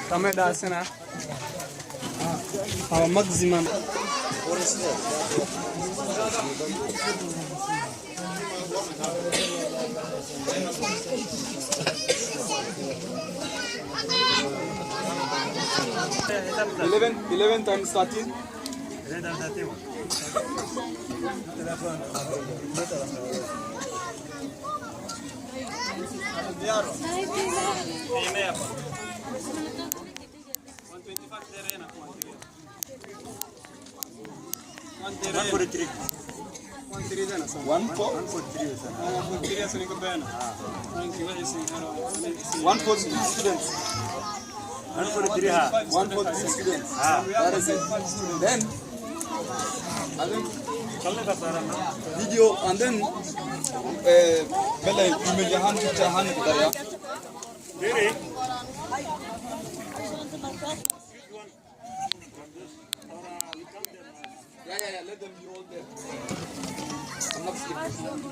Kami dah sana. Maximum. 11 times 13. One for students. One for three students. That is it. Then, video and then email your hand picture hand yeah, let them be all there. I'm not skipping.